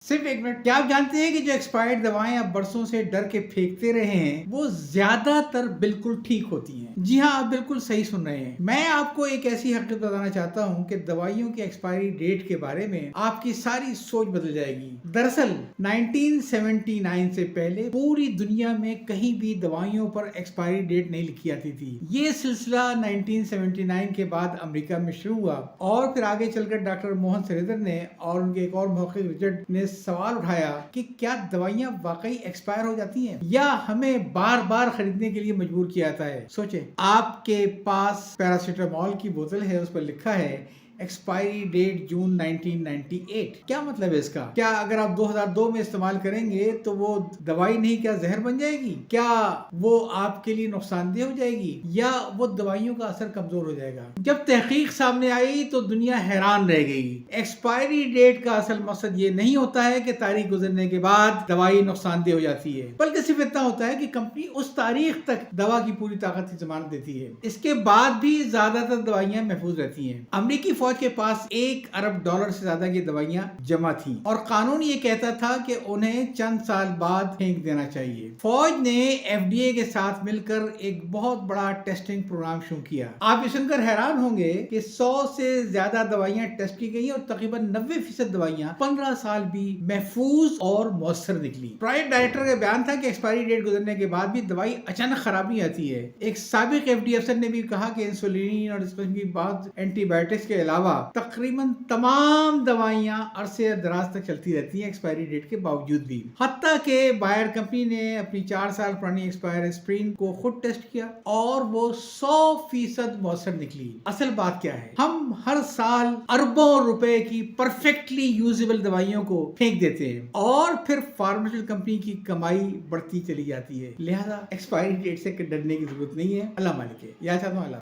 صرف ایک منٹ، کیا آپ جانتے ہیں کہ جو ایکسپائرڈ دوائیں آپ برسوں سے ڈر کے پھینکتے رہے ہیں وہ زیادہ تر بالکل ٹھیک ہوتی ہیں؟ جی ہاں، آپ بالکل صحیح سن رہے ہیں۔ میں آپ کو ایک ایسی حقیقت بتانا چاہتا ہوں کہ دوائیوں کی ایکسپائری ڈیٹ کے بارے میں آپ کی ساری سوچ بدل جائے گی۔ دراصل 1979 سے پہلے پوری دنیا میں کہیں بھی دوائیوں پر ایکسپائری ڈیٹ نہیں لکھی آتی تھی۔ یہ سلسلہ 1979 کے بعد امریکہ میں شروع ہوا اور پھر آگے چل کر ڈاکٹر موہن سریندر نے اور ان کے ایک اور محقق رچرڈ نے سوال اٹھایا کہ کیا دوائیاں واقعی ایکسپائر ہو جاتی ہیں یا ہمیں بار بار خریدنے کے لیے مجبور کیا جاتا ہے؟ سوچیں، آپ کے پاس پیراسیٹامول کی بوتل ہے، اس پر لکھا ہے ایکسپائری ڈیٹ جون 1998۔ کیا مطلب ہے اس کا؟ کیا اگر آپ 2002 میں استعمال کریں گے تو وہ دوائی نہیں کیا زہر بن جائے گی؟ کیا وہ آپ کے لیے نقصان دہ ہو جائے گی یا وہ دوائیوں کا اثر کمزور ہو جائے گا؟ جب تحقیق سامنے آئی تو دنیا حیران رہ گئی۔ ایکسپائری ڈیٹ کا اصل مقصد یہ نہیں ہوتا ہے کہ تاریخ گزرنے کے بعد دوائی نقصان دہ ہو جاتی ہے، بلکہ صرف اتنا ہوتا ہے کہ کمپنی اس تاریخ تک دوا کی پوری طاقت کی ضمانت دیتی ہے۔ اس کے بعد بھی زیادہ تر دوائیاں محفوظ رہتی ہیں۔ امریکی فوج کے پاس $1 ارب سے زیادہ کی دوائیاں جمع تھیں اور قانون یہ کہتا تھا کہ انہیں چند سال بعد پھینک دینا چاہیے۔ فوج نے FDA کے ساتھ مل کر ایک بہت بڑا ٹیسٹنگ پروگرام شروع کیا۔ آپ یہ سن کر حیران ہوں گے کہ 100 سے زیادہ دوائیاں ٹیسٹ کی گئی اور تقریباً 90% دوائیاں 15 سال بھی محفوظ اور مؤثر نکلی۔ پروجیکٹ ڈائریکٹر کا بیان تھا کہ ایکسپائری ڈیٹ گزرنے کے بعد بھی دوائی اچانک خرابی آتی ہے۔ ایک سابق FDA افسر نے بھی کہا کہ انسولین اور اس قسم کی بعض اینٹی بایوٹکس کے علاوہ تقریباً تمام دوائیاں عرصے دراز تک چلتی رہتی ہیں ایکسپائری ڈیٹ کے باوجود بھی۔ حتیٰ کہ بائر کمپنی نے اپنی 4 سال پرانی ایکسپائر اسپرین کو خود ٹیسٹ کیا اور وہ 100% مؤثر نکلی۔ اصل بات کیا ہے؟ ہم ہر سال اربوں روپے کی پرفیکٹلی یوزیبل دوائیوں کو پھینک دیتے ہیں اور پھر فارماسیوٹیکل کمپنی کی کمائی بڑھتی چلی جاتی ہے۔ لہذا ایکسپائری ڈیٹ سے ڈرنے کی ضرورت نہیں ہے۔ اللہ مالک ہے۔ یا چاہتا ہوں اللہ